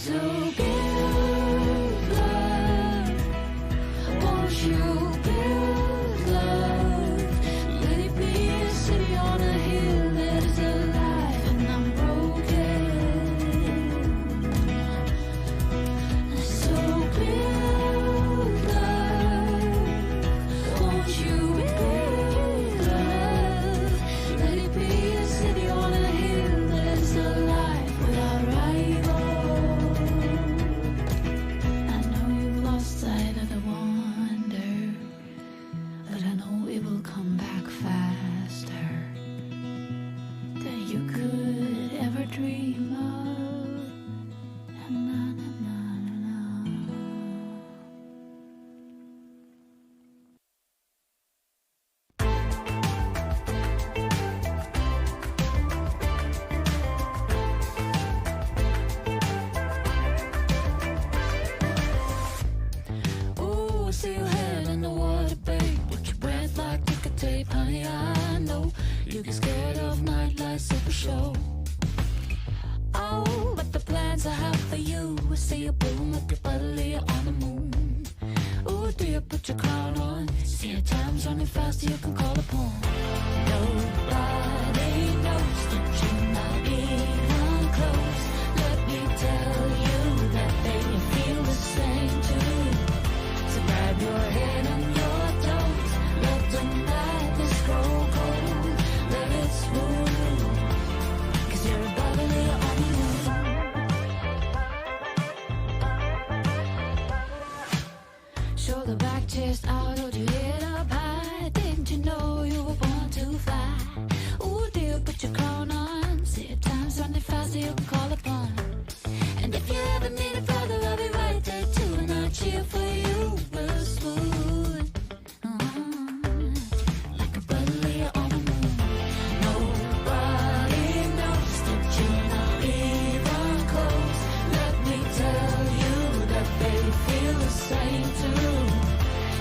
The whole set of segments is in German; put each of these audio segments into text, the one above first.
So build love, won't you build love? Let it be a city on a hill that is alive and unbroken. So build love, won't you build love? Let it be a city on a hill that is alive without rival. I know you've lost sight of the wonder, but I know it will come back faster than you could ever dream of. Na, na, na, na, na. Ooh, I see your head in the water, babe. With your breath like ticker tape, honey, I know you get scared of nightlife super show. Oh, but the plans I have for you, I see you bloom like a butterleaf on the moon. Ooh, dear, put your crown on. See your time's running fast, you can call upon. Nobody knows that you're not even close. Let me tell you that they feel the same too. So grab your head and your toes, let the madness grow cold, let it smooth, 'cause you're a butterleaf on the moon. Shoulder back, chest out, hold your head up high. Didn't you know you were born to fly? Ooh, dear, put your crown on. See your time's running fast, you can call upon. And if you ever need a brother, I'll be right there too. And I'll cheer for you real smooth. Like a butterleaf on the moon. Nobody knows that you're not even close. Let me tell you that they feel the same too.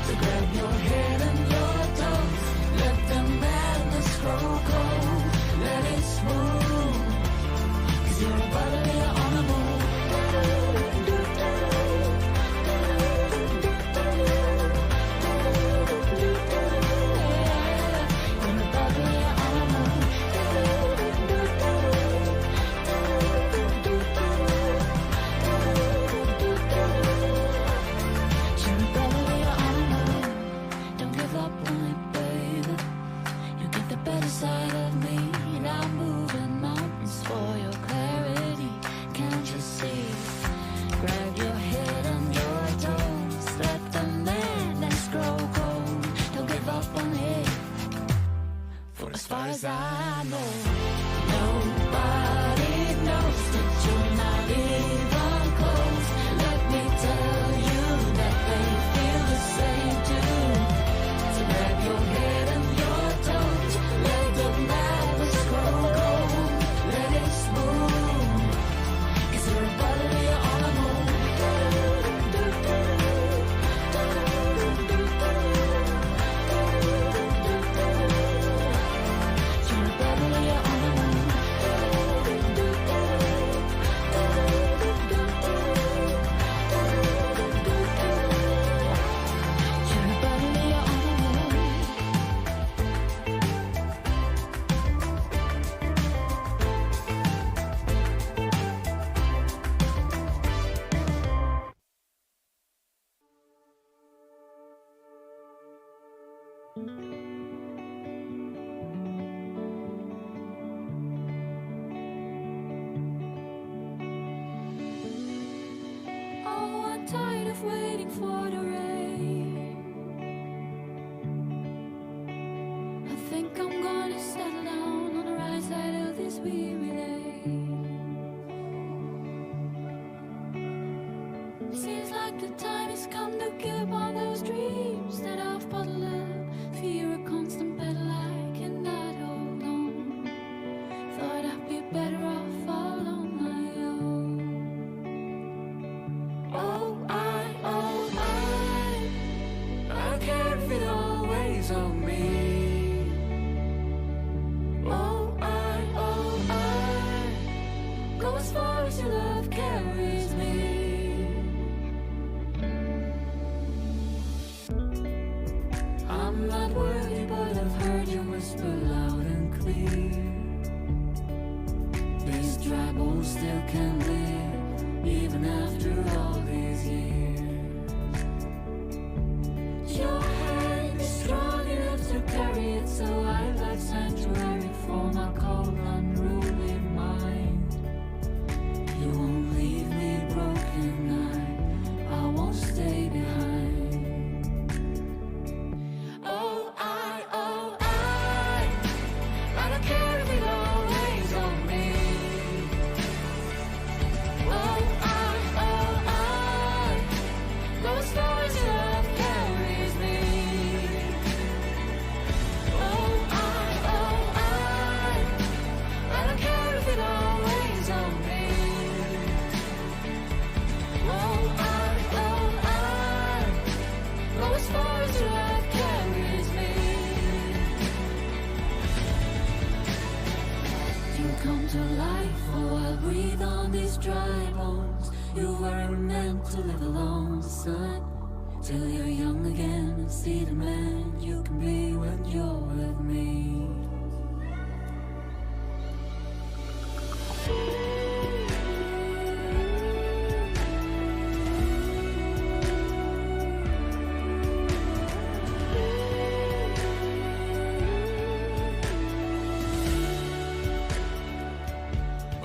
So grab your head and your toes, let the madness grow cold, let it smooth, 'cause you're a butterleaf on the moon. You're a butterleaf on the moon. You're a butterleaf on the moon. Don't give up on it, baby. You get the better side of me. And I'm moving mountains for your clarity. Can't you see? Grab your head and your toes. Let the madness grow cold. Don't give up on it. For as far as I know, nobody knows that you're not even close. Let me tell you that they feel the same too. So grab your head and your toes, let the madness grow cold, let it smooth, 'cause you're a butterleaf on the moon. You're a butterleaf on the moon. clear. These dry bones still can live, even after all these years. Your hand is strong enough to carry it, so I like sanctuary for my cold, unruly mind. You won't leave me broken, I won't stay behind. I don't care if it all weighs on me. Oh, I go as far as your love carries me. Oh, I don't care if it all weighs on me. Oh, I go as far as your love carries me. You come to life, oh, I breathe on these dry bones. You weren't meant to live alone, son, till you're young again and see the man you can be when you're with me.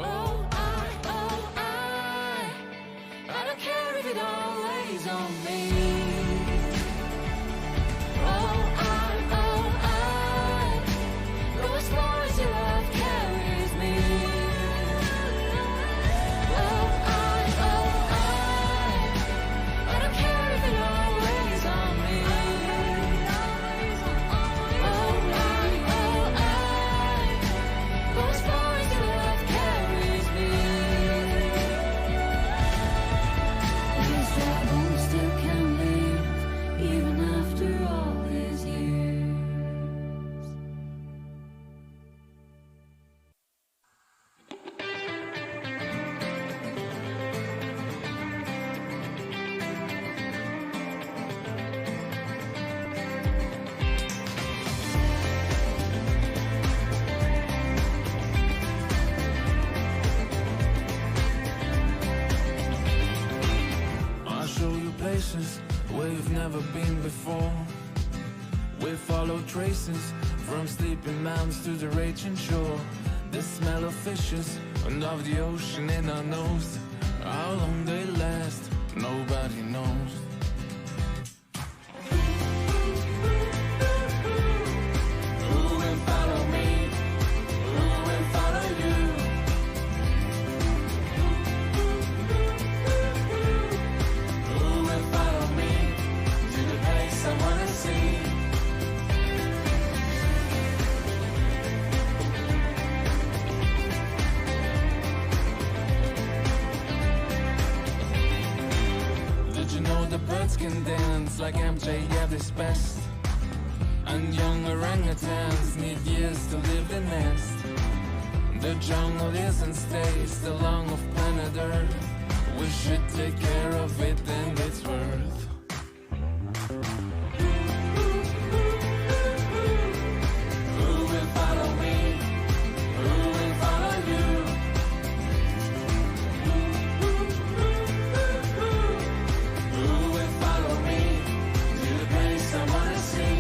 Oh, I don't care if it all weighs on me. Oh, I go as far as your love carries me. Oh, I don't care if it all weighs on me. Oh, I go as far as your love carries me. These dry bones still can live, even after all these years. I'll show you places where you've never been before. We follow traces from sleeping mountains to the raging shore. The smell of fishes and of the ocean in our nose. How long they last, nobody knows. Who will follow me? Who will follow you? Who will follow me to the place I wanna see? Did you know the birds can dance like MJ at his best? And young orangutans need years to live the nest. The jungle isn't stays along of planet Earth. We should take care of it and its worth. Who will follow me? Who will follow you? Who will follow me to the place I wanna see?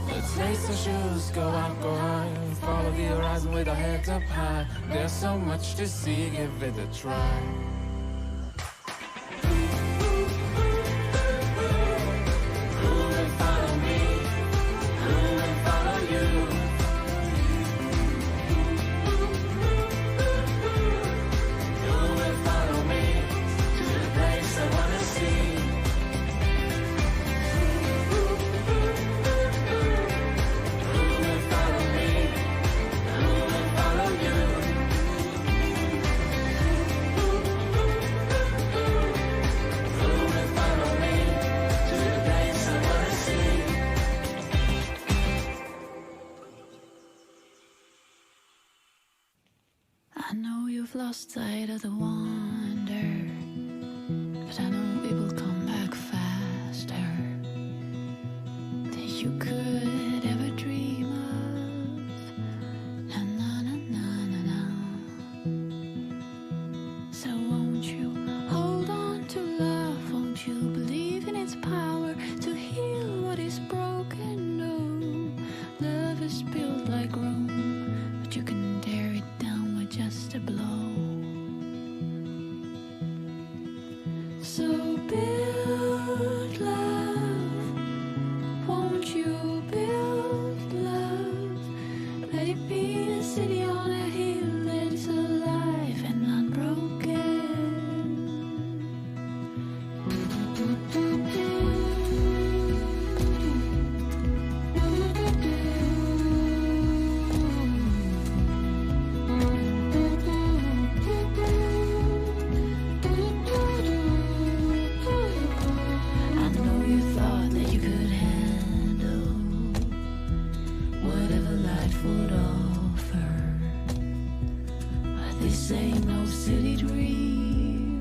Let's lace our shoes, go out, go high. Follow the horizon with our heads up high. There's so much to see, give it a try. Who will follow me? Who will follow you? Who will follow me to the place I wanna see? Who will follow me? Who will follow you? lost sight of the wonder, but I know it will come back faster than you could ever dream of. Na na na na na na. So won't you hold on to love? Won't you believe in its power to heal what is broken? No, love is built like Rome, but you can tear it down with just a blow. So build love, won't you build love? Let it be a city on a hill that is alive and unbroken. I know you thought that you could handle whatever life would offer, but this ain't no city dream.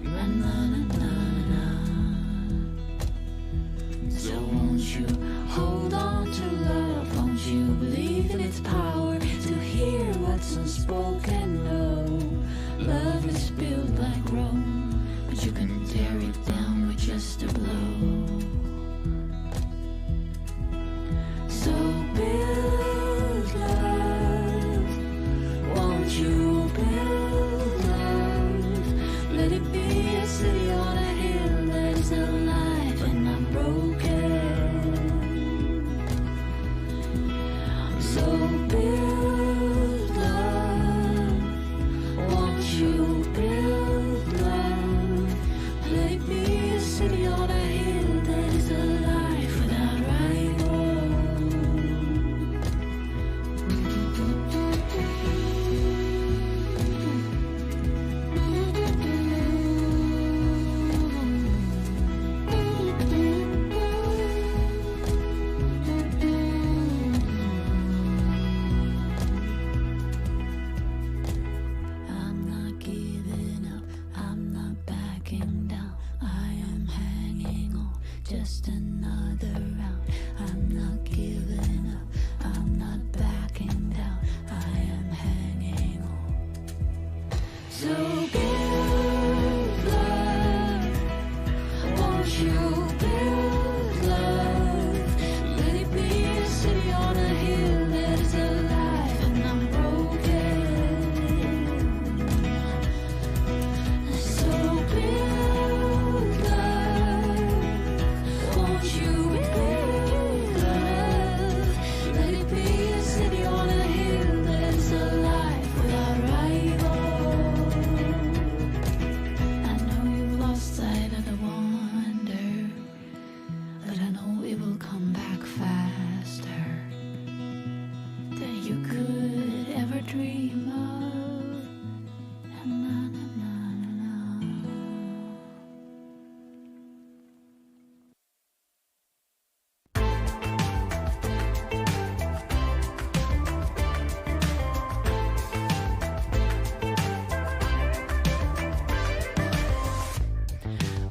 Na na na na na. So won't you hold on to love? Won't you believe in its power to hear what's unspoken? No, love is built like Rome, but you can tear it down with just a blow. So build love, won't you build love? Let it be a city on a hill that is alive and unbroken. So build love, won't you build love? Let it be a city on a hill that is alive without rival. I'm not giving up, I'm not backing down. I am hanging on, just another round. I'm not giving up, I'm not backing down. I am hanging on. So build love, won't you build love? Let it be a city on a hill that is alive and unbroken. So build love, won't you build love? Let it be a city on a hill that is alive without rival. I know you've lost sight of the wonder, but I know it will come back faster than you could ever dream of. Na na na na na.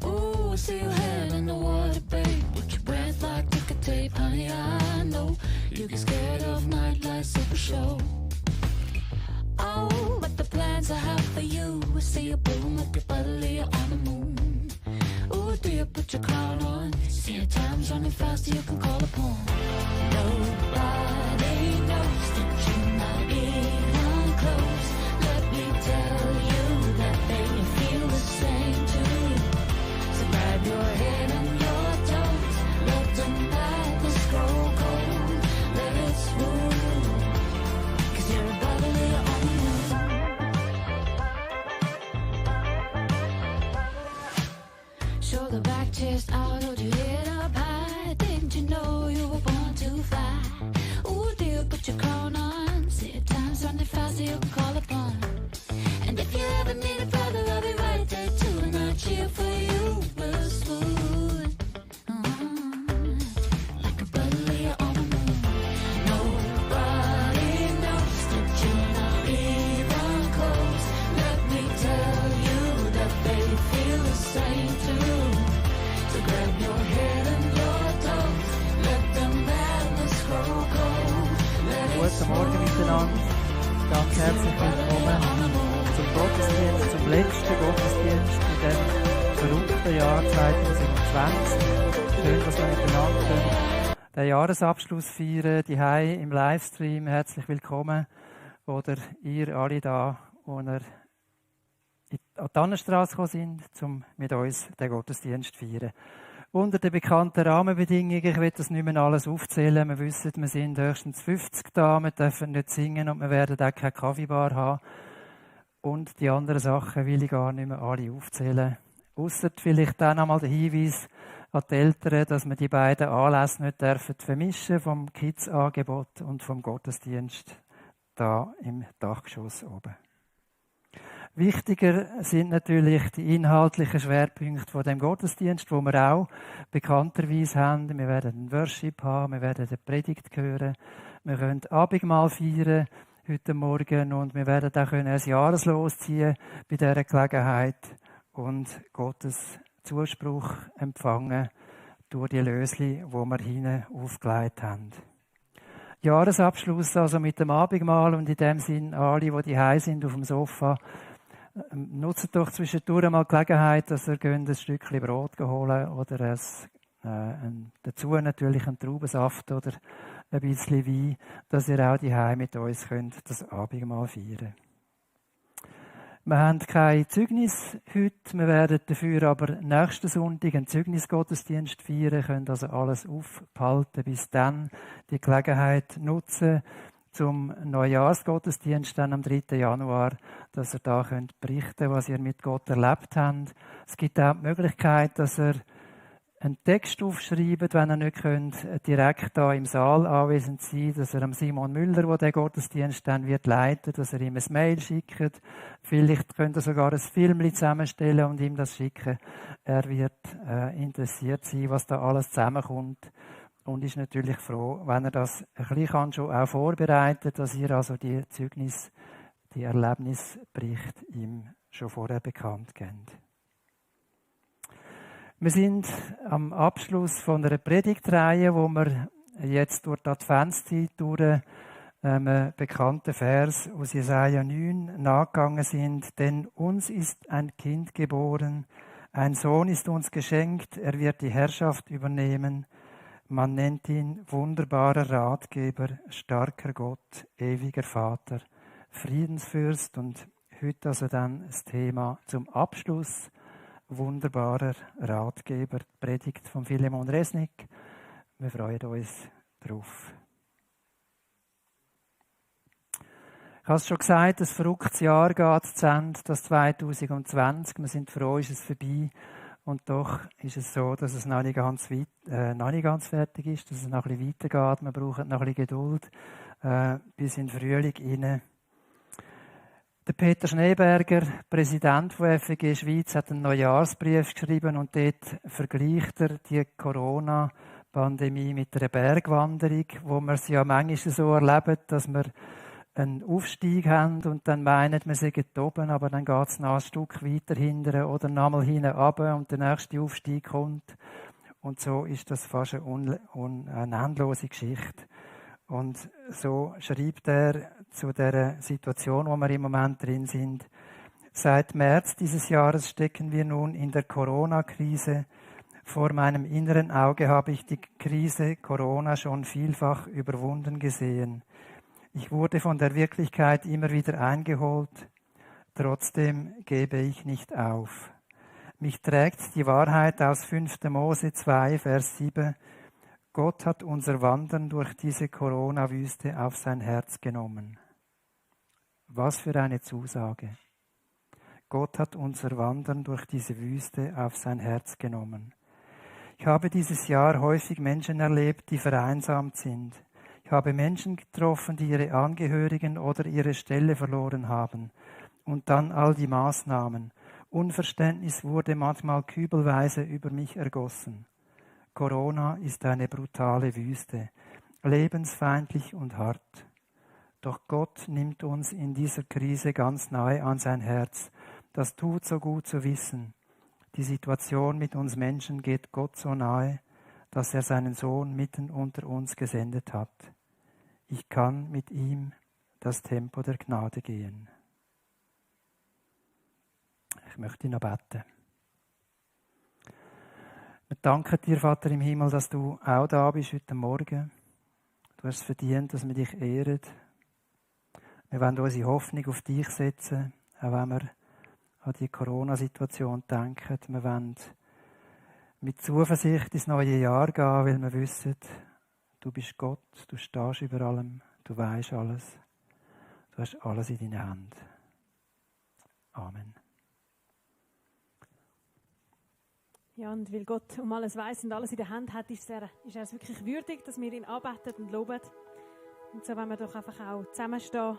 Ooh, I see your head in the water, babe. With your breath like ticker tape, honey, I know you get scared of nightlife super show. Oh, but the plans I have for you, I see you bloom like a butterly on the moon. Ooh, do you put your crown on? See your time's running faster, you can call upon. Nobody knows that you're not even close. Let me tell you that they feel the same too. So grab your head and your toes, let the madness grow cold. Let it swoon, 'cause you're a bubbly on the moon. Shoulder back, chest out, hold your head up high. Didn't you know you were born to fly? miteinander. Ganz herzlich willkommen zum Gottesdienst, zum letzten Gottesdienst in diesem verrückten Jahr 2020. Schön, dass wir miteinander können den Jahresabschluss feiern, die im Livestream. Herzlich willkommen. Oder ihr alle da, die ihr an die Tannenstrasse gekommen sind, um mit uns den Gottesdienst zu feiern. Unter den bekannten Rahmenbedingungen, ich will das nicht mehr alles aufzählen, wir wissen, wir sind höchstens 50 da, wir dürfen nicht singen und wir werden auch keine Kaffeebar haben. Und die anderen Sachen will ich gar nicht mehr alle aufzählen. Ausser vielleicht dann einmal der Hinweis an die Eltern, dass wir die beiden Anlässe nicht vermischen dürfen, vom Kids-Angebot und vom Gottesdienst da im Dachgeschoss oben. Wichtiger sind natürlich die inhaltlichen Schwerpunkte von dem Gottesdienst, wo wir auch bekannterweise haben. Wir werden einen Worship haben, wir werden eine Predigt hören, wir können Abendmahl feiern heute Morgen und wir werden auch ein Jahreslos ziehen bei dieser Gelegenheit und Gottes Zuspruch empfangen durch die Lösli, die wir hinten aufgelegt haben. Jahresabschluss also mit dem Abendmahl und in dem Sinn alle, die daheim sind auf dem Sofa, nutzt doch zwischendurch mal die Gelegenheit, dass ihr ein Stückchen Brot holen oder dazu natürlich einen Traubensaft oder ein bisschen Wein, dass ihr auch daheim mit uns könnt das Abendmahl feiern. Wir haben kein Zeugnis heute, wir werden dafür aber nächsten Sonntag einen Zeugnisgottesdienst feiern, können also alles aufhalten bis dann, die Gelegenheit nutzen zum Neujahrsgottesdienst dann am 3. Januar, dass ihr da könnt berichten, was ihr mit Gott erlebt habt. Es gibt auch die Möglichkeit, dass ihr einen Text aufschreibt, wenn ihr nicht könnt, direkt da im Saal anwesend sein, dass ihr am Simon Müller, der den Gottesdienst dann wird leiten, dass ihr ihm ein Mail schickt. Vielleicht könnt ihr sogar ein Film zusammenstellen und ihm das schicken. Er wird interessiert sein, was da alles zusammenkommt. Und ist natürlich froh, wenn er das ein bisschen schon auch vorbereitet, dass ihr also die Zeugnis, die Erlebnisberichte ihm schon vorher bekannt kennt. Wir sind am Abschluss von einer Predigtreihe, wo wir jetzt durch die Adventszeit durch einen bekannten Vers aus Jesaja 9 nachgegangen sind. Denn uns ist ein Kind geboren, ein Sohn ist uns geschenkt, er wird die Herrschaft übernehmen. Man nennt ihn wunderbarer Ratgeber, starker Gott, ewiger Vater, Friedensfürst und heute also dann das Thema zum Abschluss, wunderbarer Ratgeber, Predigt von Philemon Resnick. Wir freuen uns drauf. Ich habe es schon gesagt, ein verrücktes Jahr geht zu Ende, das 2020. Wir sind froh, ist es vorbei. Und doch ist es so, dass es noch nicht ganz fertig ist, dass es noch ein bisschen weitergeht. Wir brauchen noch ein bisschen Geduld bis in den Frühling hinein. Der Peter Schneeberger, Präsident von FEG Schweiz, hat einen Neujahrsbrief geschrieben und dort vergleicht er die Corona-Pandemie mit einer Bergwanderung, wo wir es ja manchmal so erleben, dass wir einen Aufstieg haben und dann meinen, wir seien oben, aber dann geht es noch ein Stück weiter hinten oder nochmal hinten runter und der nächste Aufstieg kommt. Und so ist das fast eine endlose Geschichte. Und so schreibt er zu der Situation, wo wir im Moment drin sind. Seit März dieses Jahres stecken wir nun in der Corona-Krise. Vor meinem inneren Auge habe ich die Krise Corona schon vielfach überwunden gesehen. Ich wurde von der Wirklichkeit immer wieder eingeholt. Trotzdem gebe ich nicht auf. Mich trägt die Wahrheit aus 5. Mose 2, Vers 7. Gott hat unser Wandern durch diese Corona-Wüste auf sein Herz genommen. Was für eine Zusage. Gott hat unser Wandern durch diese Wüste auf sein Herz genommen. Ich habe dieses Jahr häufig Menschen erlebt, die vereinsamt sind. Ich habe Menschen getroffen, die ihre Angehörigen oder ihre Stelle verloren haben. Und dann all die Maßnahmen. Unverständnis wurde manchmal kübelweise über mich ergossen. Corona ist eine brutale Wüste, lebensfeindlich und hart. Doch Gott nimmt uns in dieser Krise ganz nahe an sein Herz. Das tut so gut zu wissen. Die Situation mit uns Menschen geht Gott so nahe, dass er seinen Sohn mitten unter uns gesendet hat. Ich kann mit ihm das Tempo der Gnade gehen. Ich möchte noch beten. Wir danken dir, Vater im Himmel, dass du auch da bist heute Morgen. Du hast es verdient, dass wir dich ehren. Wir wollen unsere Hoffnung auf dich setzen, auch wenn wir an die Corona-Situation denken. Wir wollen mit Zuversicht ins neue Jahr gehen, weil wir wissen, du bist Gott, du stehst über allem, du weisst alles, du hast alles in deinen Händen. Amen. Ja, und weil Gott um alles weiss und alles in der Hand hat, ist er es wirklich würdig, dass wir ihn anbeten und loben. Und so wollen wir doch einfach auch zusammenstehen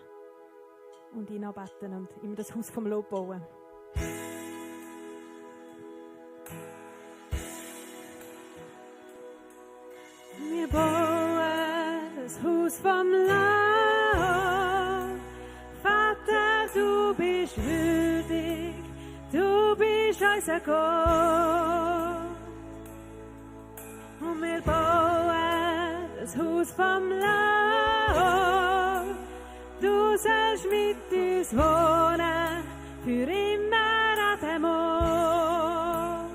und ihn anbeten und ihm das Haus vom Lob bauen. Wir bauen das Haus vom Lob. Vater, du bist würdig, du bist unser Gott. Und wir bauen das Haus vom Lob. Du sollst mit uns wohnen, für immer an dem Ort.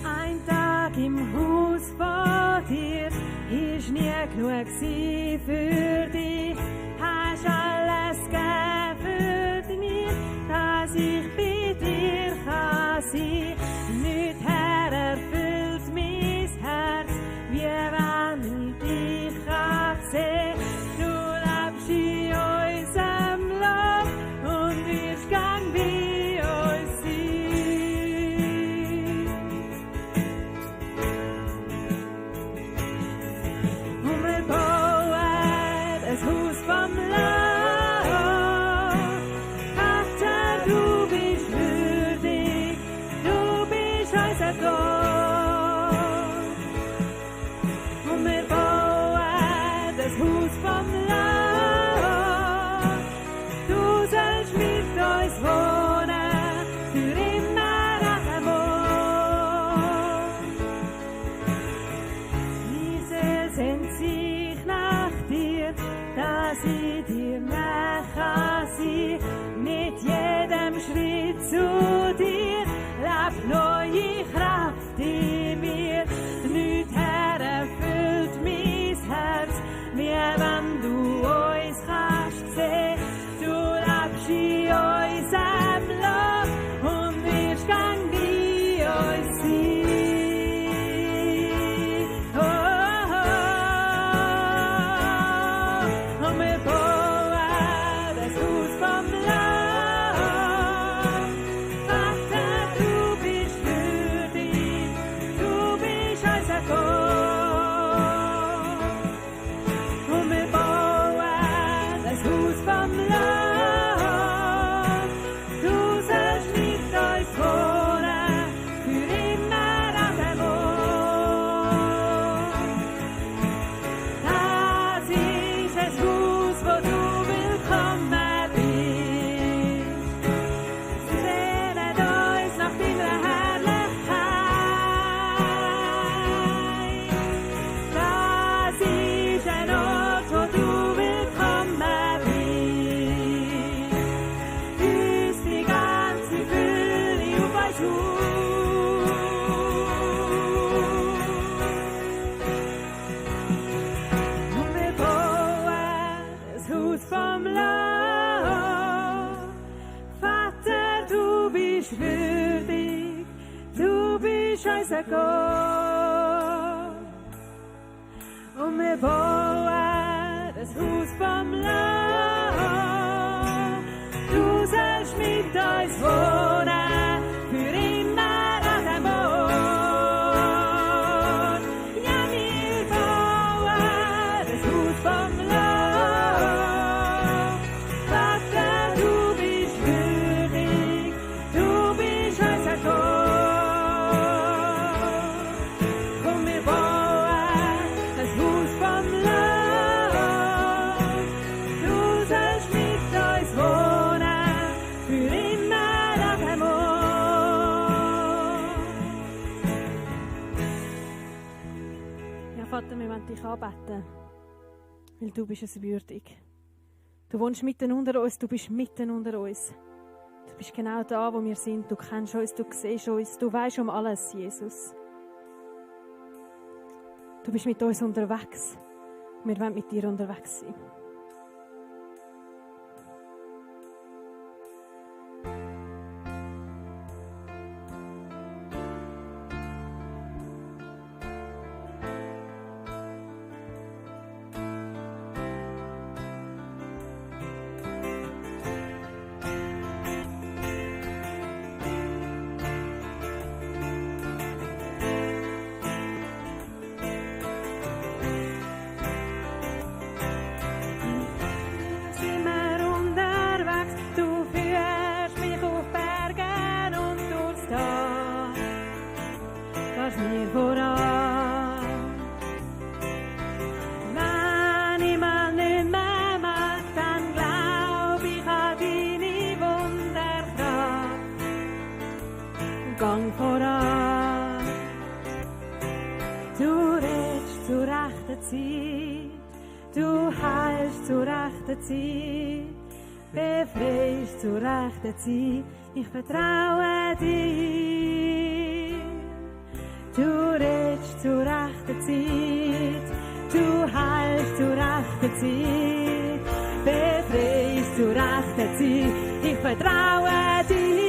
Ein Tag im Haus vor dir ist nie genug für dich. Hast alles gegeben für mich, dass ich bei dir kann sein. Nicht Herr erfüllt mein Herz, wie wenn ich dich kann sehen. Du lebst in unserem Lob und wirst gern bei uns sein. Und wir bauen das Haus vom Lob. Vater, du bist würdig, du bist unser Gott. Und wir bauen das Haus vom Lob. Du sollst mit uns wohnen, für immer an dem Ort. Diese sehnt sich nach dir, dass ich dir nahe kann sein. Mit jedem Schritt zu dir lebt neue Kraft in mir. Nicht Herr erfüllt mein Herz, wie wenn du uns kannst sehen. Du lebst in unserem Lob und wirst gern bei uns sein. Oh, oh, oh. Und wir bauen das Haus vom Lob. Vater, du bist würdig, du bist unser Gott. Und wir bauen das Haus vom Lob. Du sollst mit uns wohnen, für immer an dem Ort. Das ist das Haus, wo du willkommen bist. Sie sehnen uns nach deiner Herrlichkeit. Das ist ein Ort, wo du willkommen bist. Uns die ganze Fülle auf uns und wir bauen das Haus vom Lob. Vater, du bist würdig, du bist unser Gott. Und wir bauen das Haus vom Lob. Du sollst mit uns wohnen, für immer an dem Ort. Ja, wir bauen das Haus vom Lob. Vater, du bist würdig, du bist unser Gott. Und wir bauen das Haus vom Lob. Du sollst mit uns wohnen, für immer an dem Ort. Ja, Vater, wir wollen dich anbeten. weil du bist es würdig. Du wohnst mitten unter uns, du bist mitten unter uns. Du bist genau da, wo wir sind. Du kennst uns, du siehst uns, du weißt um alles, Jesus. Du bist mit uns unterwegs. Wir wollen mit dir unterwegs sein. Gang voran. Du redest zur rechten Zeit, du heilst zur rechten Zeit, befreist zur rechten Zeit. Ich vertraue dir. Du redest zur rechten Zeit, du heilst zur rechten Zeit, befreist zur rechten Zeit. Ich vertraue dir.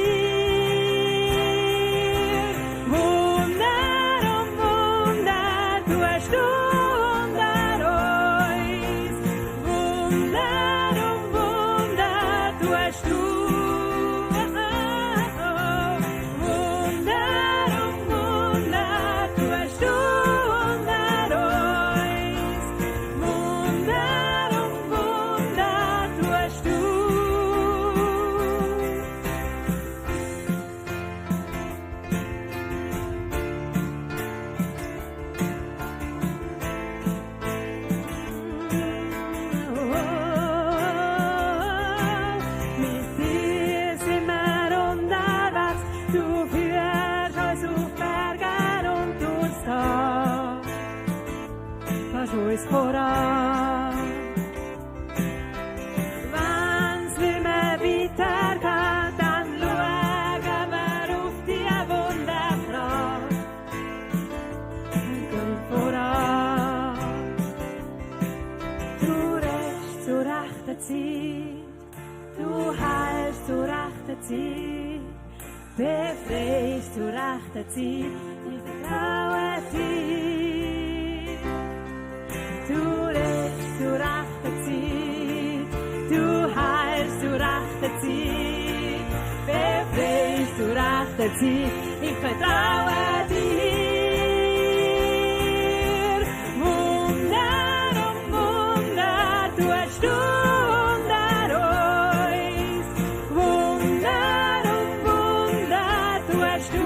Voran. Wenn's nicht mehr weitergeht, dann schauen wir auf die Wunderkraft. Geh voran. Du redest zur rechten Zeit, du heilst zur rechten Zeit, befreist zur rechten Zeit. Ich vertraue dir. Du redest zur rechten Zeit, du heilst zur rechten Zeit, befreist zur rechten Zeit. Ich vertraue dir. Wunder um Wunder tust du unter uns. Wunder um Wunder tust du.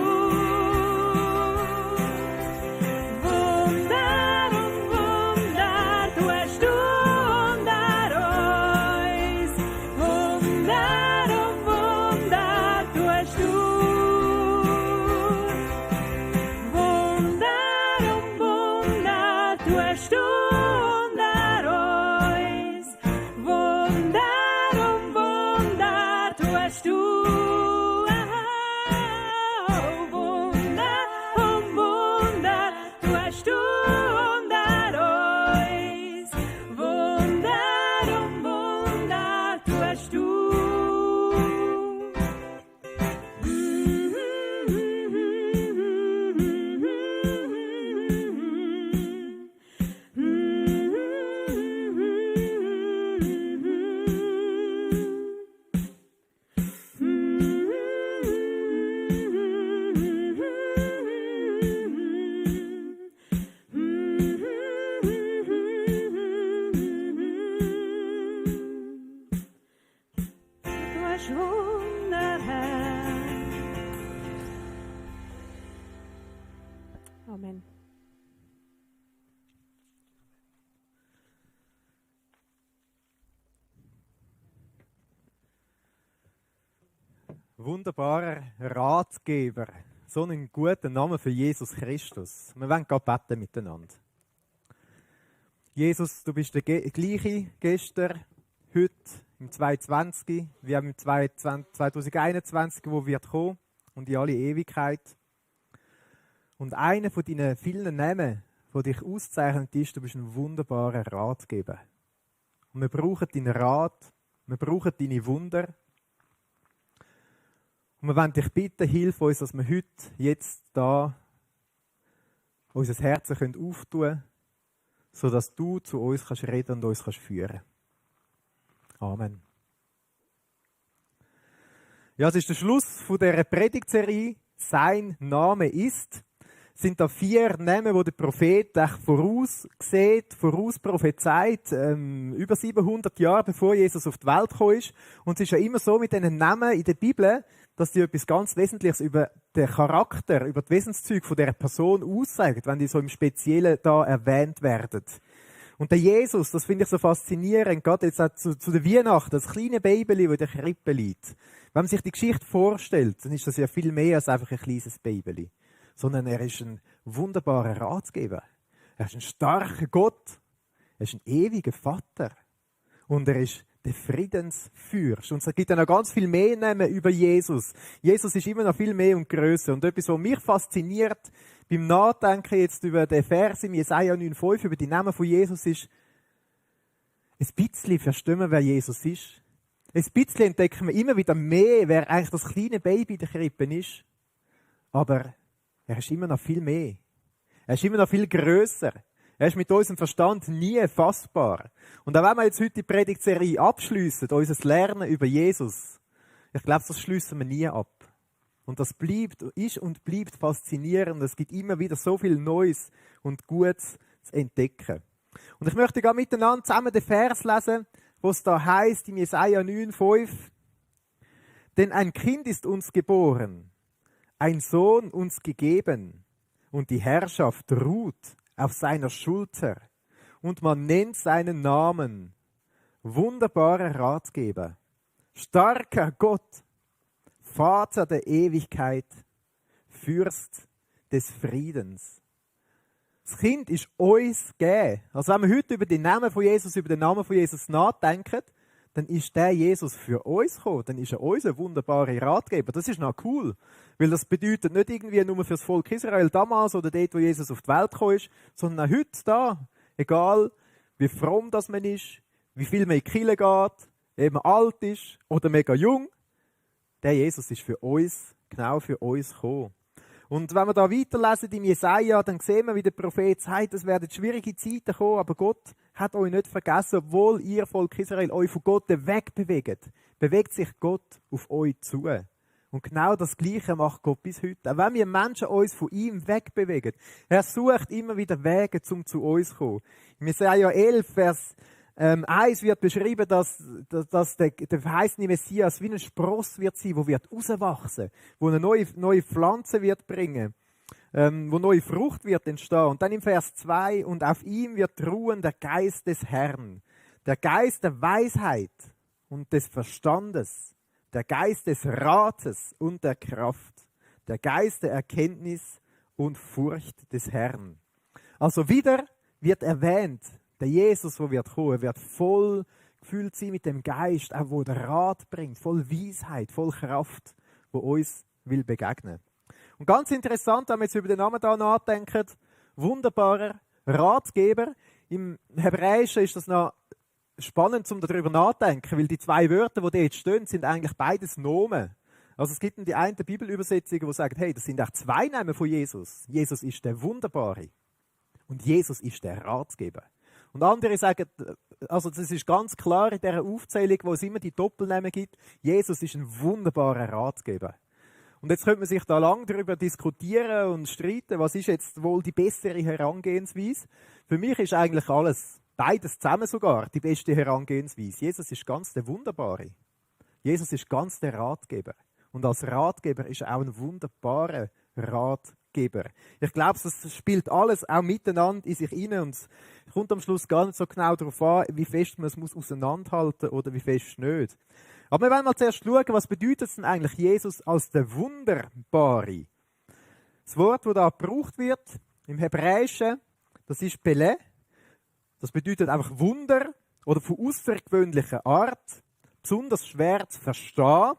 Amen. Wunderbarer Ratgeber. So einen guten Namen für Jesus Christus. Wir wollen gerade beten miteinander. Jesus, du bist der gleiche gestern, heute, im 2020, wie auch im 2021, wo wird kommen und in alle Ewigkeit. Und einer von deinen vielen Namen, die dich auszeichnet, ist, du bist ein wunderbarer Ratgeber. Und wir brauchen deinen Rat, wir brauchen deine Wunder. Und wir wollen dich bitten, hilf uns, dass wir heute, jetzt, da, unser Herz auftun können, sodass du zu uns kannst reden und uns kannst führen. Amen. Ja, es ist der Schluss von dieser Predigtserie. Sein Name ist. Es sind da 4 Namen, die der Prophet voraussieht, vorausprophezeit, über 700 Jahre bevor Jesus auf die Welt gekommen ist. Und es ist ja immer so mit diesen Namen in der Bibel, dass die etwas ganz Wesentliches über den Charakter, über die Wesenszüge von dieser Person aussagen, wenn die so im Speziellen da erwähnt werden. Und der Jesus, das finde ich so faszinierend, gerade jetzt auch zu der Weihnachten, das kleine Babyli, das in der Krippe liegt. Wenn man sich die Geschichte vorstellt, dann ist das ja viel mehr als einfach ein kleines Babyli. Sondern er ist ein wunderbarer Ratgeber. Er ist ein starker Gott. Er ist ein ewiger Vater. Und er ist der Friedensfürst. Und es gibt ja noch ganz viel mehr Namen über Jesus. Jesus ist immer noch viel mehr und grösser. Und etwas, was mich fasziniert beim Nachdenken jetzt über den Vers im Jesaja 9,5, über die Namen von Jesus, ist, ein bisschen verstehen wir, wer Jesus ist. Ein bisschen entdecken wir immer wieder mehr, wer eigentlich das kleine Baby in der Krippe ist. Aber er ist immer noch viel mehr. Er ist immer noch viel grösser. Er ist mit unserem Verstand nie fassbar. Und auch wenn wir jetzt heute die Predigtserie abschliessen, unser Lernen über Jesus, ich glaube, das schliessen wir nie ab. Und das ist und bleibt faszinierend. Es gibt immer wieder so viel Neues und Gutes zu entdecken. Und ich möchte gerne miteinander zusammen den Vers lesen, wo es da heißt im Jesaja 9,5: Denn ein Kind ist uns geboren, ein Sohn uns gegeben, und die Herrschaft ruht auf seiner Schulter, und man nennt seinen Namen wunderbarer Ratgeber, starker Gott, Vater der Ewigkeit, Fürst des Friedens. Das Kind ist uns gegeben. Also wenn wir heute über den Namen von Jesus nachdenken, dann ist der Jesus für uns gekommen. Dann ist er unser wunderbarer Ratgeber. Das ist noch cool. Weil das bedeutet nicht irgendwie nur für das Volk Israel damals oder dort, wo Jesus auf die Welt gekommen ist, sondern auch heute da. Egal, wie fromm das man ist, wie viel man in die Kirche geht, eben alt ist oder mega jung. Der Jesus ist für uns, genau für uns gekommen. Und wenn wir da weiterlesen im Jesaja, dann sehen wir, wie der Prophet sagt, es werden schwierige Zeiten kommen, aber Gott hat euch nicht vergessen, obwohl ihr Volk Israel euch von Gott wegbewegt, bewegt sich Gott auf euch zu. Und genau das Gleiche macht Gott bis heute. Auch wenn wir Menschen uns von ihm wegbewegen, er sucht immer wieder Wege, um zu uns zu kommen. Im Jesaja 11, Vers 1 wird beschrieben, dass der verheißene Messias wie ein Spross wird sein, der wird rauswachsen, wo eine neue Pflanze wird bringen, wo neue Frucht wird entstehen. Und dann im Vers 2, und auf ihm wird ruhen der Geist des Herrn, der Geist der Weisheit und des Verstandes, der Geist des Rates und der Kraft, der Geist der Erkenntnis und Furcht des Herrn. Also wieder wird erwähnt, der Jesus, der wird kommen, wird voll gefüllt sein mit dem Geist, auch wo der Rat bringt, voll Weisheit, voll Kraft, wo uns will begegnen. Und ganz interessant, wenn wir jetzt über den Namen da nachdenken, wunderbarer Ratgeber. Im Hebräischen ist das noch spannend, um darüber nachzudenken, weil die 2 Wörter, die dort stehen, sind eigentlich beides Nomen. Also es gibt die eine Bibelübersetzung, die sagt, hey, das sind auch 2 Namen von Jesus. Jesus ist der Wunderbare und Jesus ist der Ratgeber. Und andere sagen, also das ist ganz klar in dieser Aufzählung, wo es immer die Doppelnamen gibt, Jesus ist ein wunderbarer Ratgeber. Und jetzt könnte man sich da lang darüber diskutieren und streiten, was ist jetzt wohl die bessere Herangehensweise. Für mich ist eigentlich alles, beides zusammen sogar, die beste Herangehensweise. Jesus ist ganz der Wunderbare. Jesus ist ganz der Ratgeber. Und als Ratgeber ist er auch ein wunderbarer Ratgeber. Ich glaube, das spielt alles auch miteinander in sich hinein und es kommt am Schluss gar nicht so genau darauf an, wie fest man es muss auseinanderhalten oder wie fest nicht. Aber wir wollen mal zuerst schauen, was bedeutet es denn eigentlich Jesus als der Wunderbare? Das Wort, das da gebraucht wird im Hebräischen, das ist Pele. Das bedeutet einfach Wunder oder von außergewöhnlicher Art, besonders schwer zu verstehen